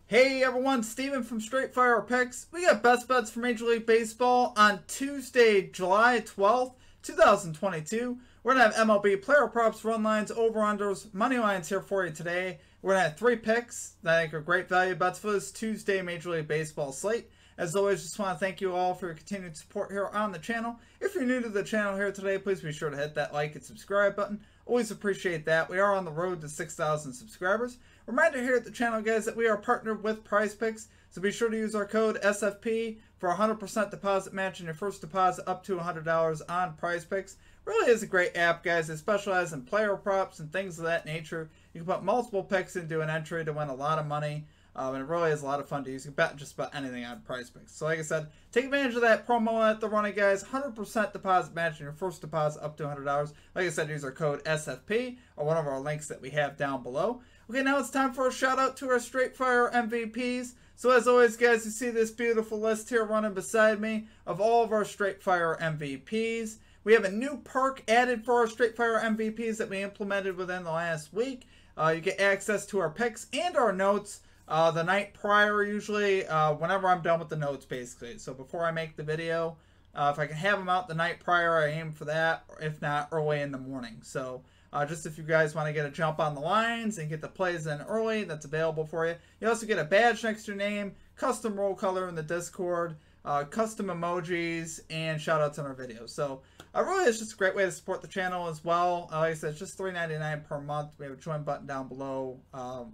Hey everyone, Steven from Straight Fire Picks. We got best bets for Major League Baseball on Tuesday, July 12th, 2022. We're going to have MLB player props, run lines, over-unders, money lines here for you today. We're going to have 3 picks that I think are great value bets for this Tuesday Major League Baseball slate. As always, just want to thank you all for your continued support here on the channel. If you're new to the channel here today, please be sure to hit that like and subscribe button. Always appreciate that. We are on the road to 6,000 subscribers. Reminder here at the channel, guys, that we are partnered with PrizePicks, so be sure to use our code SFP for a 100% deposit match in your first deposit up to $100 on PrizePicks. Really is a great app, guys. They specialize in player props and things of that nature. You can put multiple picks into an entry to win a lot of money. And it really is a lot of fun to use. You can bet just about anything on PrizePicks. So like I said, take advantage of that promo at the running, guys. 100% deposit match in your first deposit up to $100. Like I said, use our code SFP or one of our links that we have down below. Okay, now it's time for a shout out to our Straight Fire MVPs. So as always, guys, you see this beautiful list here running beside me of all of our Straight Fire MVPs. We have a new perk added for our Straight Fire MVPs that we implemented within the last week. You get access to our picks and our notes the night prior, usually whenever I'm done with the notes, basically. So before I make the video, if I can have them out the night prior, I aim for that, or if not, early in the morning. So just if you guys want to get a jump on the lines and get the plays in early, that's available for you. You also get a badge next to your name, custom roll color in the Discord, custom emojis, and shout outs on our videos. So really, it's just a great way to support the channel as well. Like I said, it's just $3.99 per month. We have a join button down below,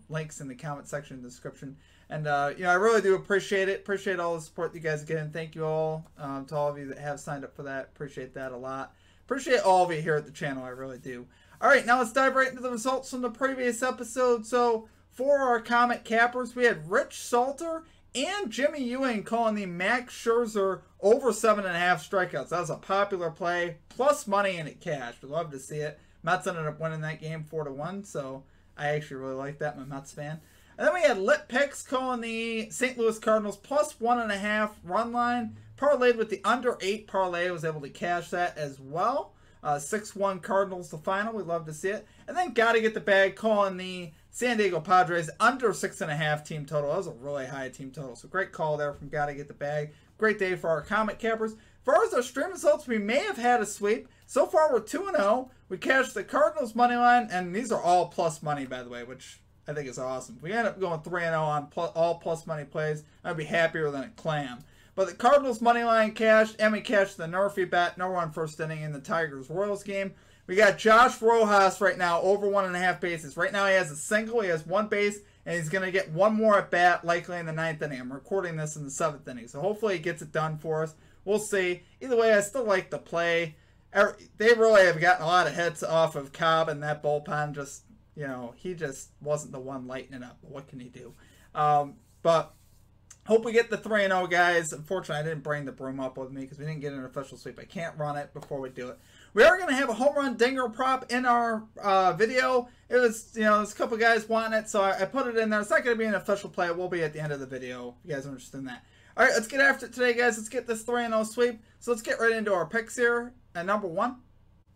links in the comment section in the description. And you know, I really do appreciate it. Appreciate all the support you guys get, and thank you all to all of you that have signed up for that. Appreciate that a lot. Appreciate all of you here at the channel. I really do. All right, now let's dive right into the results from the previous episode. So for our Comet Cappers, we had Rich Salter and Jimmy Ewing calling the Max Scherzer over 7.5 strikeouts. That was a popular play, plus money and it cashed. We'd love to see it. Mets ended up winning that game 4-1, so I actually really like that. I'm a Mets fan. And then we had Lit Picks calling the St. Louis Cardinals plus 1.5 run line. Parlayed with the under 8 parlay. Was able to cash that as well. 6-1 Cardinals the final. We'd love to see it. And then Gotta Get the Bag calling the San Diego Padres under 6.5 team total. That was a really high team total. So great call there from Gotta Get the Bag. Great day for our Comet Cappers. As far as our stream results, we may have had a sweep. So far, we're 2-0. We cashed the Cardinals money line, and these are all plus money, by the way, which I think is awesome. If we end up going 3-0 on all plus money plays, I'd be happier than a clam. But the Cardinals money line cashed, and we cashed the NRFI bet, no run first inning in the Tigers-Royals game. We got Josh Rojas right now over 1.5 bases. Right now he has a single, he has 1 base, and he's going to get 1 more at bat likely in the 9th inning. I'm recording this in the 7th inning, so hopefully he gets it done for us. We'll see. Either way, I still like the play. They really have gotten a lot of hits off of Cobb, and that bullpen just, you know, he just wasn't the one lighting it up. But what can he do? But hope we get the 3-0, guys. Unfortunately, I didn't bring the broom up with me because we didn't get an official sweep. I can't run it before we do it. We are going to have a home run dinger prop in our video. It was, you know, there's a couple guys wanting it, so I put it in there. It's not going to be an official play. It will be at the end of the video if you guys are interested in that. All right, let's get after it today, guys. Let's get this 3-0 sweep. So let's get right into our picks here. And number 1,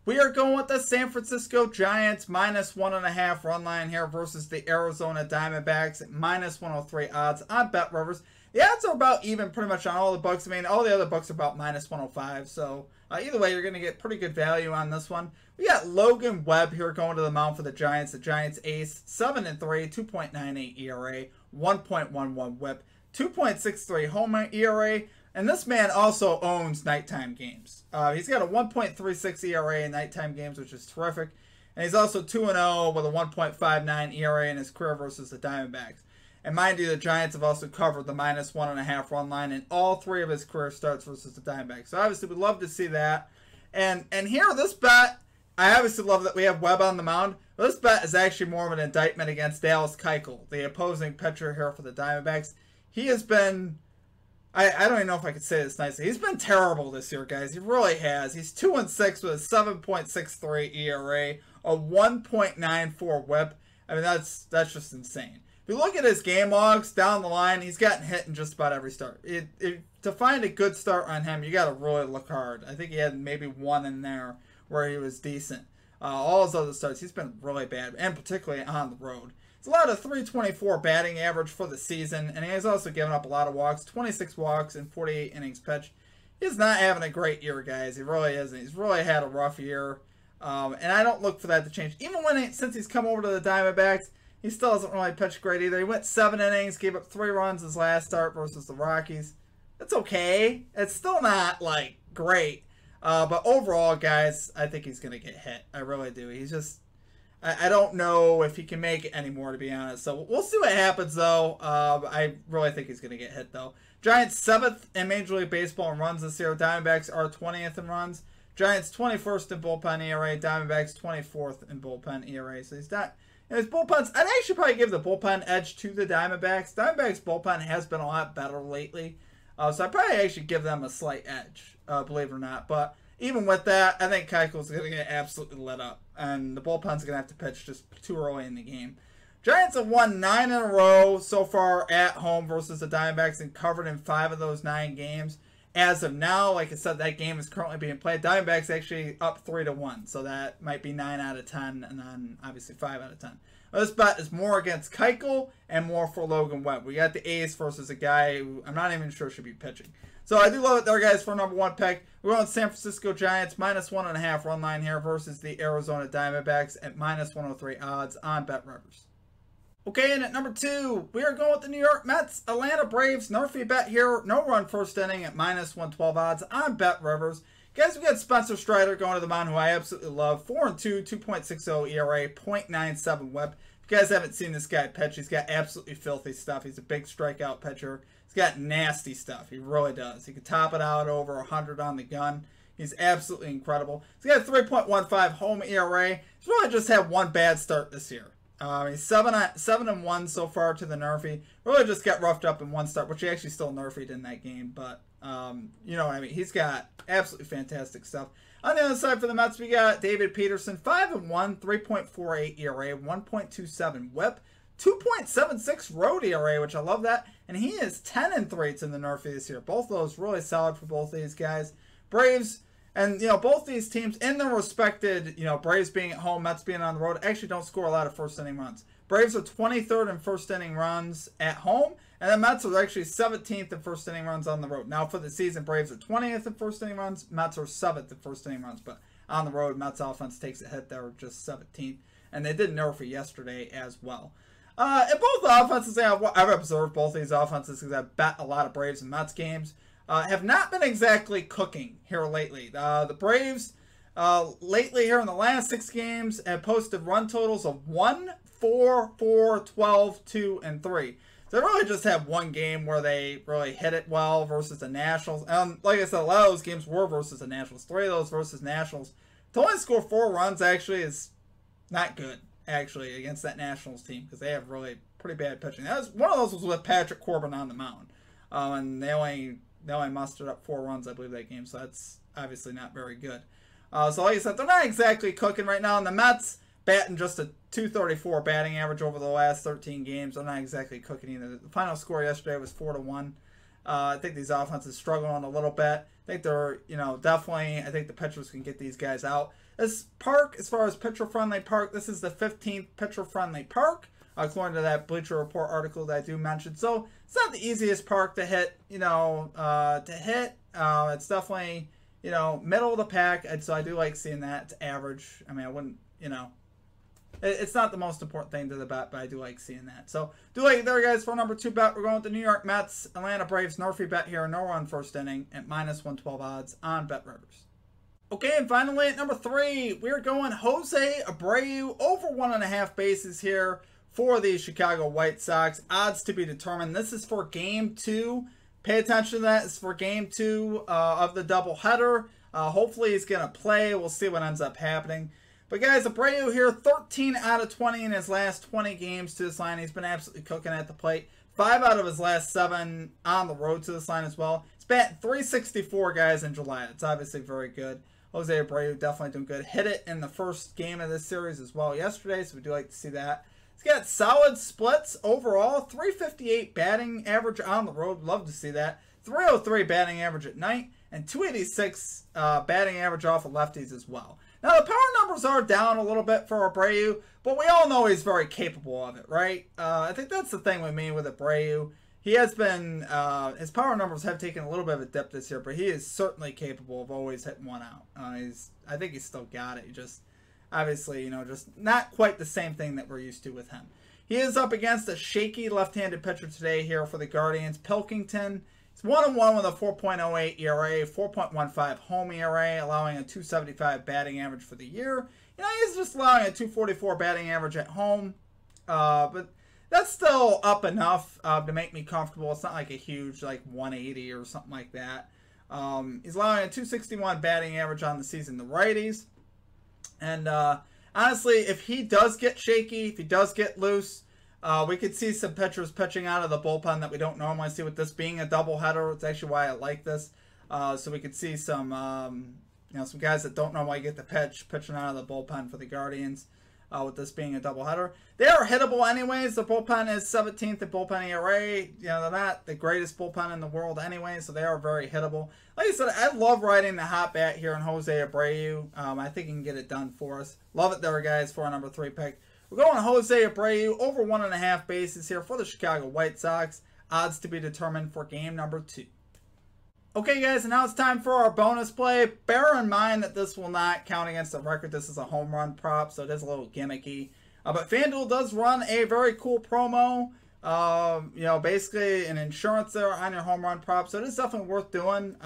we are going with the San Francisco Giants minus 1.5 run line here versus the Arizona Diamondbacks at minus 103 odds on BetRivers. The odds are about even pretty much on all the books. I mean, all the other books are about minus 105. So either way, you're going to get pretty good value on this one. We got Logan Webb here going to the mound for the Giants. The Giants ace, 7-3, 2.98 ERA, 1.11 whip, 2.63 home ERA. And this man also owns nighttime games. He's got a 1.36 ERA in nighttime games, which is terrific. And he's also 2-0 with a 1.59 ERA in his career versus the Diamondbacks. And mind you, the Giants have also covered the minus 1.5 run line in all 3 of his career starts versus the Diamondbacks. So obviously, we'd love to see that. And here, this bet, I obviously love that we have Webb on the mound. But this bet is actually more of an indictment against Dallas Keuchel, the opposing pitcher here for the Diamondbacks. He has been, I don't even know if I could say this nicely. He's been terrible this year, guys. He really has. He's 2-6 with a 7.63 ERA, a 1.94 whip. I mean, that's just insane. If you look at his game logs down the line, he's gotten hit in just about every start. To find a good start on him, you got to really look hard. I think he had maybe 1 in there where he was decent. All his other starts, he's been really bad, and particularly on the road. It's allowed a 324 batting average for the season, and he has also given up a lot of walks, 26 walks in 48 innings pitched. He's not having a great year, guys. He really isn't. He's really had a rough year, and I don't look for that to change. Even since he's come over to the Diamondbacks, he still hasn't really pitched great either. He went 7 innings, gave up 3 runs his last start versus the Rockies. It's okay. It's still not, like, great. But overall, guys, I think he's going to get hit. I really do. He's just... I don't know if he can make it anymore, to be honest. So we'll see what happens, though. I really think he's going to get hit, though. Giants 7th in Major League Baseball in runs this year. Diamondbacks are 20th in runs. Giants 21st in bullpen ERA. Diamondbacks 24th in bullpen ERA. So he's not... his bullpens, I'd actually probably give the bullpen edge to the Diamondbacks. Diamondbacks bullpen has been a lot better lately. So I'd probably actually give them a slight edge, believe it or not. But even with that, I think Keuchel's going to get absolutely lit up. And the bullpen's going to have to pitch just too early in the game. Giants have won 9 in a row so far at home versus the Diamondbacks and covered in 5 of those 9 games. As of now, like I said, that game is currently being played. Diamondbacks actually up 3-1, so that might be 9 out of 10, and then obviously 5 out of 10. This bet is more against Keuchel and more for Logan Webb. We got the ace versus a guy who I'm not even sure should be pitching. So I do love it there, guys, for number 1 pick. We're going San Francisco Giants, -1.5 run line here versus the Arizona Diamondbacks at -103 odds on BetRivers. Okay, and at number 2, we are going with the New York Mets, Atlanta Braves. NRFI bet here, no run first inning at -112 odds on BetRivers. Guys, we got Spencer Strider going to the mound, who I absolutely love. 4-2, 2.60 ERA, .97 WHIP. If you guys haven't seen this guy pitch, he's got absolutely filthy stuff. He's a big strikeout pitcher. He's got nasty stuff. He really does. He can top it out over 100 on the gun. He's absolutely incredible. He's got a 3.15 home ERA. He's really just had one bad start this year. He's 7-1 so far to the NRFI. Really just got roughed up in one start, which he actually still NRFI'd in that game. But, you know what I mean. He's got absolutely fantastic stuff. On the other side for the Mets, we got David Peterson, 5-1, 3.48 ERA, 1.27 WHIP, 2.76 road ERA, which I love that. And he is 10-3 to the NRFI this year. Both of those really solid for both of these guys. Braves... And, you know, both these teams, in their respected, you know, Braves being at home, Mets being on the road, actually don't score a lot of first-inning runs. Braves are 23rd in first-inning runs at home, and the Mets are actually 17th in first-inning runs on the road. Now, for the season, Braves are 20th in first-inning runs, Mets are 7th in first-inning runs. But on the road, Mets offense takes a hit. They're just 17th, and they did NRFI yesterday as well. And both offenses, I've observed both these offenses because I've bet a lot of Braves and Mets games. Have not been exactly cooking here lately. The Braves, lately here in the last 6 games, have posted run totals of 1, 4, 4, 12, 2, and 3. So they really just have one game where they really hit it well versus the Nationals. And like I said, a lot of those games were versus the Nationals. 3 of those versus Nationals. To only score 4 runs actually is not good, actually, against that Nationals team because they have really pretty bad pitching. One of those was with Patrick Corbin on the mound. And they only mustered up 4 runs, I believe, that game. So that's obviously not very good. So like I said, they're not exactly cooking right now. And the Mets batting just a 234 batting average over the last 13 games. They're not exactly cooking either. The final score yesterday was 4-1. I think these offenses struggling a little bit. I think they're, you know, definitely, I think the pitchers can get these guys out. This park, as far as pitcher-friendly park, this is the 15th pitcher-friendly park, according to that Bleacher Report article that I do mention. So it's not the easiest park to hit, you know, it's definitely, you know, middle of the pack. And so I do like seeing that. It's average. I mean, I wouldn't, you know, it's not the most important thing to the bet, but I do like seeing that. So do like it there, guys, for number 2 bet. We're going with the New York Mets, Atlanta Braves, NRFI bet here, no run first inning at -112 odds on BetRivers. Okay, and finally at number 3, we're going Jose Abreu, over 1.5 bases here for the Chicago White Sox. Odds to be determined. This is for Game 2. Pay attention to that. It's for Game 2 of the doubleheader. Hopefully he's going to play. We'll see what ends up happening. But guys, Abreu here, 13 out of 20 in his last 20 games to this line. He's been absolutely cooking at the plate. 5 out of his last 7 on the road to this line as well. He's batting .364, guys, in July. That's obviously very good. Jose Abreu definitely doing good. Hit it in the first game of this series as well yesterday, so we do like to see that. He's got solid splits overall. 358 batting average on the road. Love to see that. 303 batting average at night. And 286 batting average off of lefties as well. Now, the power numbers are down a little bit for Abreu, but we all know he's very capable of it, right? I think that's the thing with me with Abreu. He has been, his power numbers have taken a little bit of a dip this year, but he is certainly capable of always hitting one out. I think he's still got it. He just, obviously, you know, just not quite the same thing that we're used to with him. He is up against a shaky left-handed pitcher today here for the Guardians, Pilkington. He's 1-1 with a 4.08 ERA, 4.15 home ERA, allowing a 275 batting average for the year. You know, he's just allowing a 244 batting average at home, but that's still up enough to make me comfortable. It's not like a huge, like 180 or something like that. He's allowing a 261 batting average on the season, the righties. And honestly, if he does get shaky, if he does get loose, we could see some pitchers pitching out of the bullpen that we don't normally see with this being a doubleheader. It's actually why I like this. So we could see some, you know, some guys that don't normally get the pitching out of the bullpen for the Guardians. With this being a doubleheader, they are hittable anyways. The bullpen is 17th in bullpen ERA. You know, they're not the greatest bullpen in the world anyway, so they are very hittable. Like I said, I love riding the hot bat here on Jose Abreu. I think he can get it done for us. Love it there, guys, for our number 3 pick. We're going Jose Abreu over 1.5 bases here for the Chicago White Sox. Odds to be determined for game number 2. Okay, guys, and now it's time for our bonus play. Bear in mind that this will not count against the record. This is a home run prop, so it is a little gimmicky. But FanDuel does run a very cool promo. You know, basically an insurance there on your home run prop, so it is definitely worth doing.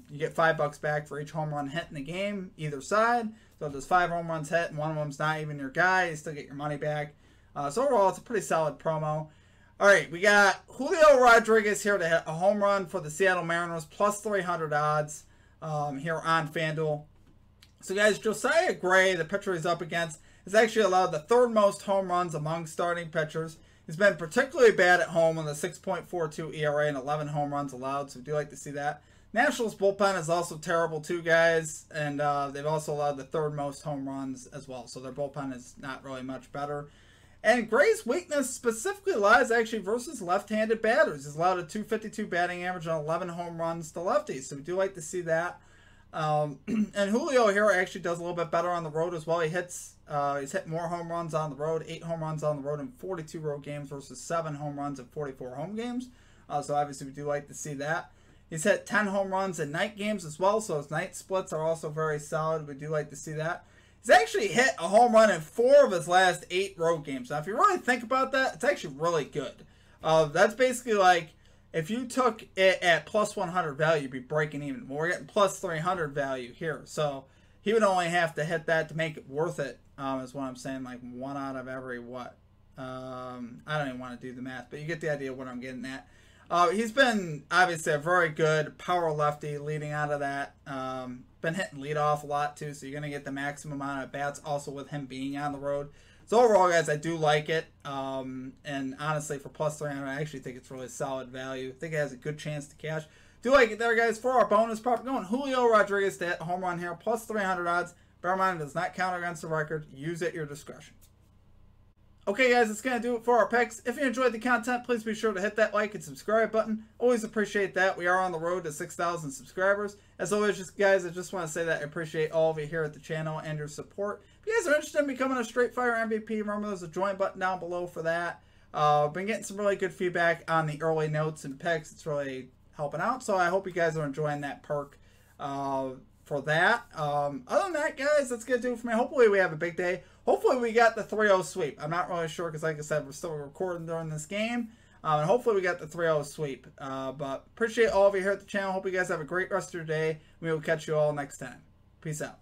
You get $5 back for each home run hit in the game, either side. So if there's 5 home runs hit and one of them's not even your guy, you still get your money back. So overall, it's a pretty solid promo. All right, we got Julio Rodriguez here to hit a home run for the Seattle Mariners, plus 300 odds here on FanDuel. So, guys, Josiah Gray, the pitcher he's up against, has actually allowed the 3rd most home runs among starting pitchers. He's been particularly bad at home with a 6.42 ERA and 11 home runs allowed, so we do like to see that. Nationals bullpen is also terrible too, guys, and they've also allowed the 3rd most home runs as well, so their bullpen is not really much better. And Gray's weakness specifically lies actually versus left-handed batters. He's allowed a 252 batting average and 11 home runs to lefties. So we do like to see that. And Julio here actually does a little bit better on the road as well. He's hit more home runs on the road, 8 home runs on the road in 42 road games versus 7 home runs in 44 home games. So obviously we do like to see that. He's hit 10 home runs in night games as well. So his night splits are also very solid. We do like to see that. He's actually hit a home run in 4 of his last 8 road games. Now, if you really think about that, it's actually really good. That's basically like if you took it at plus 100 value, you'd be breaking even. Well, we're getting plus 300 value here. So he would only have to hit that to make it worth it, is what I'm saying. Like 1 out of every what? I don't even want to do the math, but you get the idea of what I'm getting at. He's been obviously a very good power lefty leading out of that. Been hitting leadoff a lot too, so you're going to get the maximum amount of bats also with him being on the road. So overall, guys, I do like it. And honestly, for plus 300, I actually think it's really solid value. I think it has a good chance to cash. Do like it there, guys. For our bonus prop, going Julio Rodriguez to hit a home run here, plus 300 odds. Bear in mind, it does not count against the record. Use at your discretion. Okay, guys, that's going to do it for our picks. If you enjoyed the content, please be sure to hit that like and subscribe button. Always appreciate that. We are on the road to 6,000 subscribers. As always, guys, I just want to say that I appreciate all of you here at the channel and your support. If you guys are interested in becoming a Straight Fire MVP, remember there's a join button down below for that. Been getting some really good feedback on the early notes and picks. It's really helping out, so I hope you guys are enjoying that perk for that. Other than that, guys, that's going to do it for me. Hopefully we have a big day. Hopefully we got the 3-0 sweep. I'm not really sure because, like I said, we're still recording during this game. And hopefully we got the 3-0 sweep. But appreciate all of you here at the channel. Hope you guys have a great rest of your day. We will catch you all next time. Peace out.